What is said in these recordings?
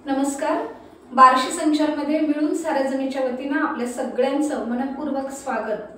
नमस्कार. बार्शी संचारमध्ये मिळून सार्वजनिकच्या वतीने आपल्या सगळ्यांचं मनपूर्वक स्वागत.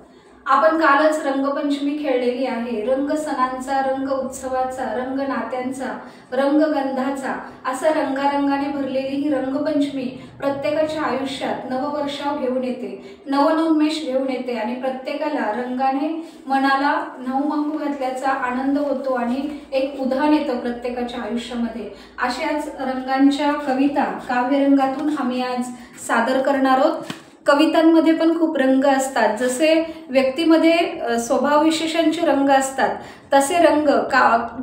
आपण कालच रंगपंचमी खेळलेली आहे. रंग सणांचा, रंग उत्सवाचा, रंग नात्यांचा, रंगगंधाचा असा रंगारंगाने भरलेली ही रंगपंचमी प्रत्येकाच्या आयुष्यात नववर्षाव घेऊन येते, नवोन्मेष घेऊन येते आणि प्रत्येकाला रंगाने मनाला नवमंगू घातल्याचा आनंद होतो आणि एक उधाण येतं प्रत्येकाच्या आयुष्यामध्ये. अशाच रंगांच्या कविता काव्यरंगातून आम्ही आज सादर करणार आहोत. कवितांमध्ये पण खूप रंग असतात. जसे व्यक्तीमध्ये स्वभाव विशेषांचे रंग असतात तसे रंग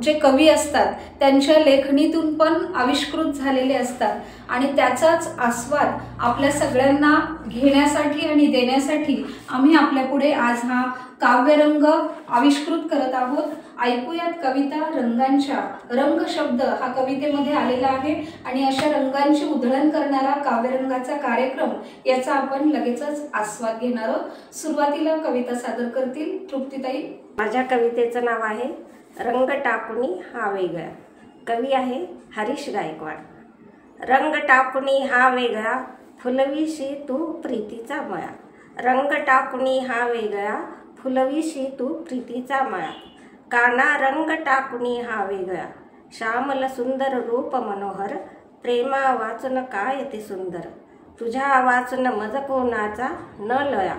जे कवी असतात त्यांच्या लेखणीतून पण आविष्कृत झालेले असतात आणि त्याचाच आस्वाद आपल्या सगळ्यांना घेण्यासाठी आणि देण्यासाठी आम्ही आपल्या पुढे आज हा काव्यरंग आविष्कृत करत आहोत. ऐकूयात कविता रंगांच्या. रंग शब्द हा कवितेमध्ये आलेला आहे आणि अशा रंगांची उधळण करणारा काव्यरंगाचा कार्यक्रम याचा आपण लगेचच आस्वाद घेणार आहोत. सुरुवातीला कविता सादर करतील तृप्तीताई. माझ्या कवितेचं नाव आहे रंग टाकुनी हा वेगळा. कवी आहे हरीश गायकवाड. रंग टाकुनी हा वेगळा, फुलवीशी तू प्रीतीचा मळा. रंग टाकुनी हा वेगळा, फुलवीशी तू प्रीतीचा मळा. काना रंग टाकुनी हा वेगळा, श्यामल सुंदर रूप मनोहर. प्रेमा वाचून काय ते सुंदर, तुझ्या वाचून मज कोणाचा न लया.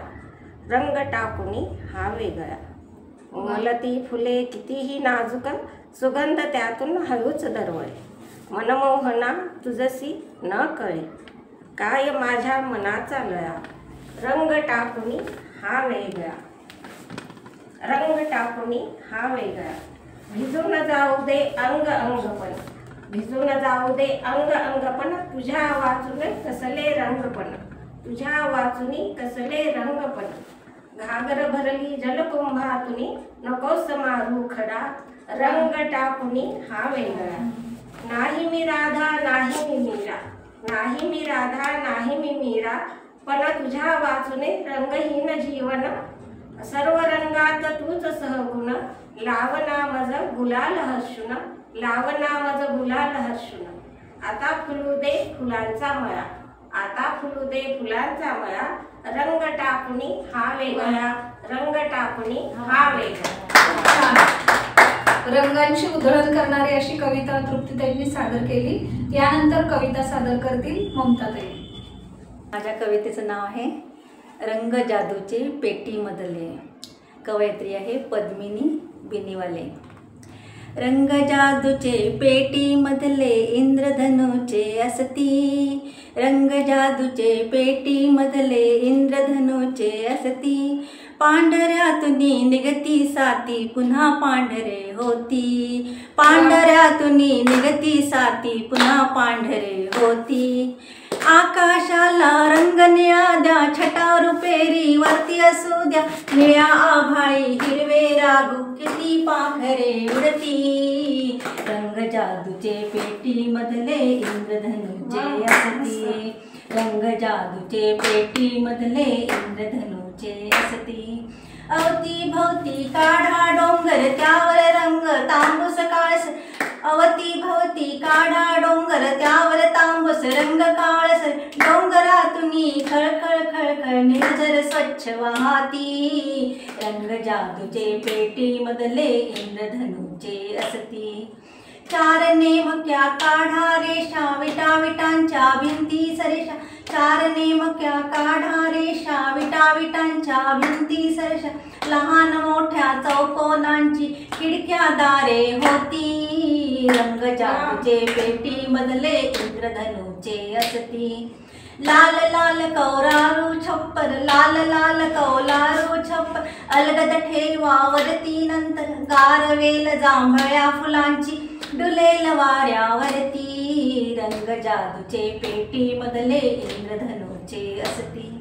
रंग टाकुनी हा वेगळा. उमलती फुले कितीही नाजूक, सुगंध त्यातून हळूच दरवळे. मनमोहना तुझसी न कळे, काय माझ्या मनाचा लया. रंग टाकुनी हा वेगळा. रंग टाकुनी हा वेगळा, भिजून जाऊ दे अंग अंगपण. भिजून जाऊ दे अंग अंगपण, तुझ्या वाचून कसले रंगपण. तुझ्या वाचुनी कसले रंगपण. घागर भरली जलकुंभातुनी, नकोस मारू खडा. रंग टाकुनी हा वेगळा. नाही मी राधा नाही मी मीरा, नाही मी राधा नाही मी मीरा. पण तुझ्या वाचुने रंगहीन जीवन, सर्व रंगात तूच सहगुण. लावना मज गुलाल हर्षुन, लावना मज गुलाल हर्षुन. आता फुलू दे फुलांचा मळा, आता फुलू दे फुलांचा मळा. रंग टाकुनी हा वेगळा, रंग टाकुनी हा वेगळा. रंगांची उधळण करणारी अशी कविता तृप्तीताईंनी सादर केली. यानंतर कविता सादर करतील ममताताई. माझ्या कवितेचं नाव आहे रंग जादूचे पेटीमधले. कवयित्री आहे पद्मिनी बिनीवाले. रंग जादूचे पेटीमधले इंद्रधनुचे असती. रंग जादूचे पेटीमधले इंद्रधनुचे असती. पांढऱ्यातुनी निगती साती पुन्हा पांढरे होती. पांढऱ्यातुनी निगती साती पुन्हा पांढरे होती. आकाशाला रंग निळा द्या, छटा रुपेरी वरती असू द्या. निळ्या आभाळी हिरवे रागू किती पाखरे उडती. रंग जादूचे पेटीमधले इंद्रधनुचे असती. रंग जादूचे पेटीमधले इंद्रधनुचे असती. अवती भवती काढा डोंगर त्यावर रंग तांबूस काळस. अवती भवती काढा डोंगर त्यावर तांबूस रंग काळस. डोंगरातुनी खळखळ खळखळ निर्झर स्वच्छ वाहती. रंग जादूचे पेटीमधले इंद्रधनुचे असती. चार नेमक्या काढा रेषा विटा विटांच्या भिंती सरेशा. चार नेमक्या काढा रेषा विटा विटांच्या भिंती सरेशा. लहान मोठ्या चौकोनांची खिडक्या दारे होती. रंग जादूचे पेटीमधले इंद्रधनुचे असती. लाल लाल कौरारू छप्पर, लाल लाल कौलारू छप्पर. अलगद ठेवा वरती नंतर गारवेल जांभळ्या फुलांची डुलेल वाऱ्यावरती. रंग जादूचे पेटीमधले इंद्रधनुचे असती.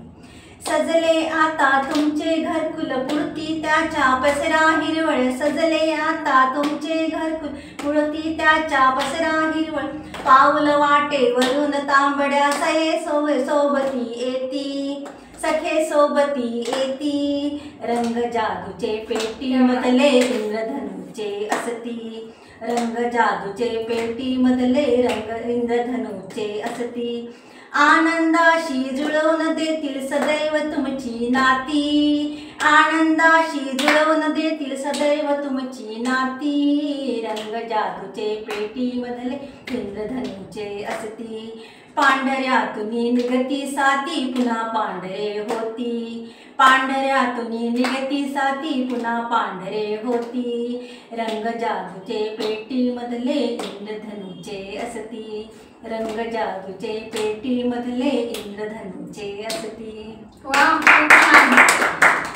सजले आता तुमचे घरकुल पुरती त्याच्या पसरा हिरवळ. सजले आता तुमचे घरकुल पुरती त्याच्या पसरा हिरवळ. पाऊल वाटेवरून तांबड्या सये सोबती येती. सखे सोबती येती. रंग जादूचे पेटीमधले इंद्रधनुचे असती. रंग जादूचे पेटीमधले रंग इंद्रधनुचे असती, आनंदाशी जुळवून देतील सदैव तुमची नाती, आनंदाशी जुळवून देतील सदैव तुमची नाती, रंग जादूचे पेटीमधले इंद्रधनुचे असती, पांढऱ्यातून निघती साती पुन्हा पांढरे होती, पांढऱ्यातून निघती साती पुन्हा पांढरे होती, रंग जादूचे पेटीमधले इंद्रधनुचे असती, रंग जादूचे पेटीमधले इंद्रधनुचे असती. वा, खूप छान.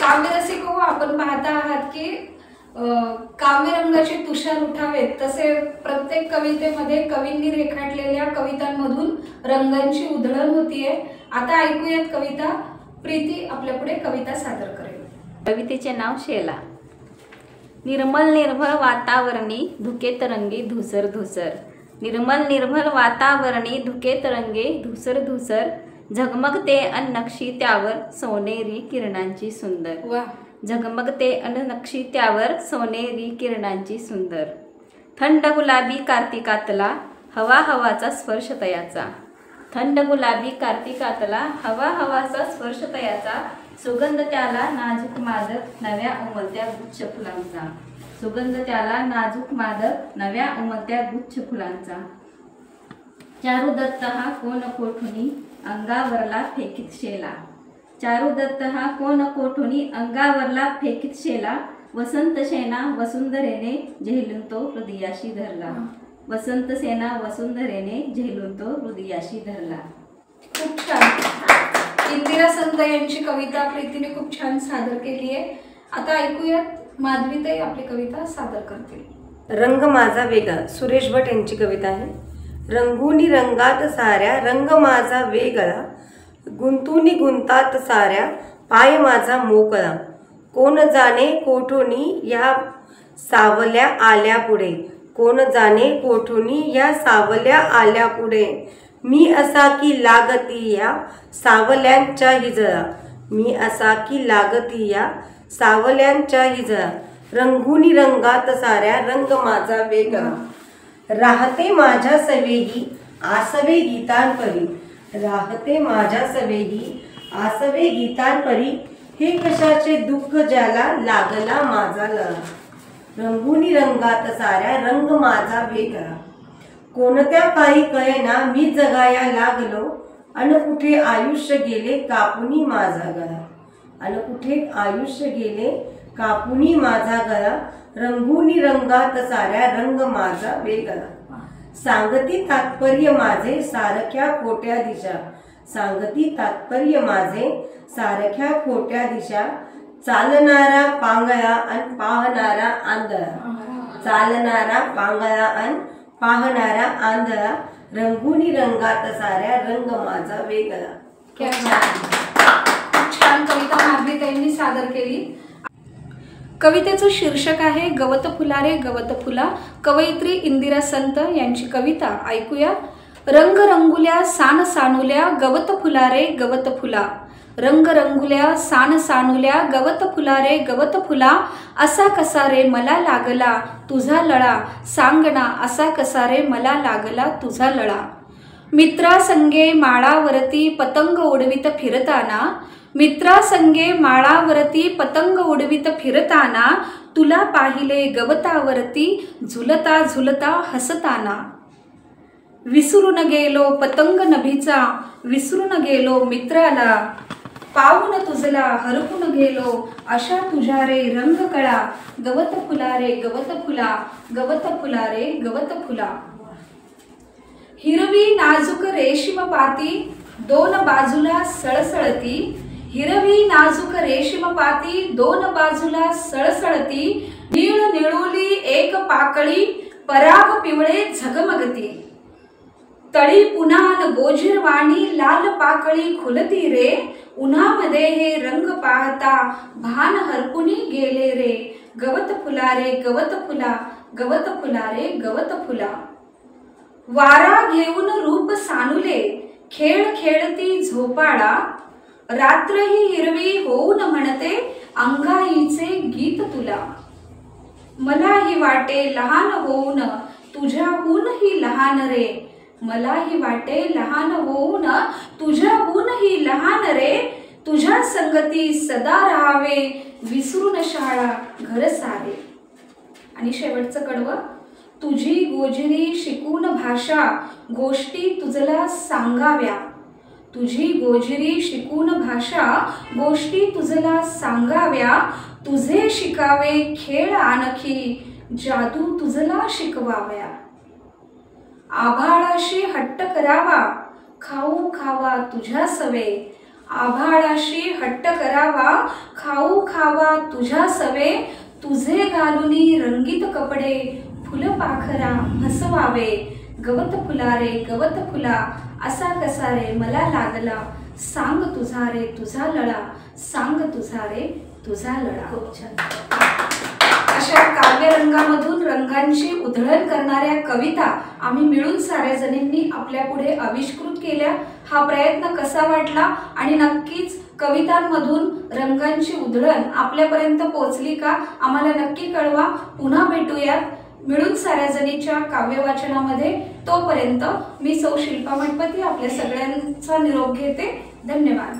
काव्यरसिक हो, आपण पाहता आहात की काव्यरंगाचे तुषार उठावेत तसे प्रत्येक कवितेमध्ये कवींनी रेखाटलेल्या कवितांमधून रंगांची उधळण होतीये. आता ऐकूयात कविता. प्रीती आपल्यापुढे कविता सादर करेल. कवितेचे नाव शेला. निर्मल निर्मल वातावरणी धुके तरंगी धुसर धुसर, निर्मल निर्मल वातावरणी धुके तरंगे धुसर धुसर, झगमगते अननक्षी त्यावर सोनेरी किरणांची सुंदर, वा, झगमगते अननक्षी त्यावर सोनेरी किरणांची सुंदर, थंड गुलाबी कार्तिकातला हवा हवाचा स्पर्श तयाचा, थंड गुलाबी कार्तिकातला हवा हवाचा स्पर्श तयाचा, सुगंध त्याला नाजूक मादक नव्या उमलत्या गुच्छ फुलांचा, सुगंध त्याला नाजूक मादक नव्या उमलत्या गुच्छ फुलांचा, चारू दत्त हा कोण कोठुनी अंगावरला फेकीत शेला, चारू दत्त हा कोण कोठुनी अंगावरला फेकीत शेला, वसंत सेना वसुंधरेने झेलून तो हृदयाशी धरला, वसंत सेना वसुंधरेने झेलून तो हृदयाशी धरला. खूप छान. इंदिरा संत यांची कविता प्रीतीने खूप छान सादर केली आहे. आता ऐकूयात माधवीताई आपली कविता सादर करतील. रंग माझा वेगळा, सुरेश भट यांची कविता आहे. रंगुनी रंगात साऱ्या रंग माझा वेगळा, गुंतुनी गुंतात साऱ्या पाय माझा मोकळा, कोण जाणे कोठुनी या सावल्या आल्या पुढे, कोण जाणे कोठुनी या सावल्या आल्या पुढे, मी असा की लागती या सावल्यांच्या हिजळा, मी असा की लागती या सावल्यांच्या हिजळा, रंगुनी रंगात साऱ्या रंग माझा वेगळा, राहते माझ्या सवेही आसवे गीतांपरी, राहते माझ्या सवेही आसवे गीतांपरी, हे कशाचे दुःख ज्याला लागला माझा लळा, रंगुनी रंगात साऱ्या रंग माझा वेगळा, कोणत्या काही कळेना मी जगाया लागलो, अन कुठे आयुष्य गेले कापुनी माझा गळा, अन कुठे आयुष्य गेले कापुनी माझा गळा, रंगुनी रंगात साऱ्या रंग माझा वेगळा, सांगती तात्पर्य माझे सारख्या खोट्या दिशा, सांगती तात्पर्य माझे सारख्या खोट्या दिशा, चालणारा पांगळा अन पाहणारा आंधळा, चालणारा पांगळा अन पाहणारा आंधळा, रंगुनी रंगात साऱ्या रंग माझा वेगळा. खूप छान कविता माधवीताईंनी सादर केली. कवितेचं शीर्षक आहे गवत फुला रे गवत फुला. कवयित्री इंदिरा संत यांची कविता ऐकूया. रंग रंगुल्या सान सानुल्या गवत फुला रे गवत फुला, रंग रंगुल्या सान सानुल्या गवत फुला रे गवत फुला, असा कसा रे मला लागला तुझा लळा, सांगना असा कसा रे मला लागला तुझा लळा. मित्रासंगे माळावरती पतंग उडवित फिरताना, मित्रासंगे माळावरती पतंग उडवित फिरताना, तुला पाहिले गवतावरती झुलता झुलता हसताना. विसरून गेलो पतंग नभीचा, विसरून गेलो मित्राला, पाहून तुझला हरपून गेलो अशा तुझ्या रे रंग कळा, गवत फुला रे गवत फुला, गवत फुला रे गवत फुला. हिरवी नाजूक रेशीम पाती दोन बाजूला सळसळती, हिरवी नाजूक रेशीम पाती दोन बाजूला सळसळती, नीळ निळुली एक पाकळी पराग पिवळे झगमगती, तळी पुन्हा गोजीरवाणी लाल पाकळी खुलती रे, उन्हामध्ये हे रंग पाहता भान हरपुनी गेले रे, गवत फुला रे गवत फुला, गवत फुला रे गवत फुला. वारा घेऊन रूप सानुले खेळ खेळती झोपाडा, रात्र ही हिरवी होऊन म्हणते अंगाईचे गीत तुला, मलाही वाटे लहान होऊन तुझ्याहूनही लहान रे, मलाही वाटे लहान होऊन तुझ्याहूनही लहान रे, तुझ्या संगती सदा राहावे विसरून शाळा घर सारे. आणि शेवटचं कडवं, तुझी गोजिरी शिकून भाषा गोष्टी तुझला सांगाव्या, तुझी गोजिरी शिकून भाषा गोष्टी तुझला सांगाव्या, तुझे शिकावे खेळ आणखी जादू तुझला शिकवाव्या. आभाळाशी हट्ट करावा खाऊ खावा तुझ्या सवे, आभाळाशी हट्ट करावा खाऊ खावा तुझ्या सवे, तुझे घालुनी रंगीत कपडे फुलपाखरा हसवावे, गवत फुला रे गवत फुला असा कसा रे मला लागला, सांग तुझा रे तुझा लळा, सांग तुझा रे तुझा लळा. खूप छान. अशा काव्यरंगामधून रंगांची उधळण करणाऱ्या कविता आम्ही मिळून साऱ्या जणींनी आपल्या पुढे आविष्कृत केल्या. हा प्रयत्न कसा वाटला आणि नक्कीच कवितांमधून रंगांची उधळण आपल्यापर्यंत पोहोचली का आम्हाला नक्की कळवा. पुन्हा भेटूयात मिळून साऱ्या जणीच्या काव्यवाचनामध्ये. तोपर्यंत मी सौ शिल्पा मठपती आपल्या सगळ्यांचा निरोप घेते. धन्यवाद.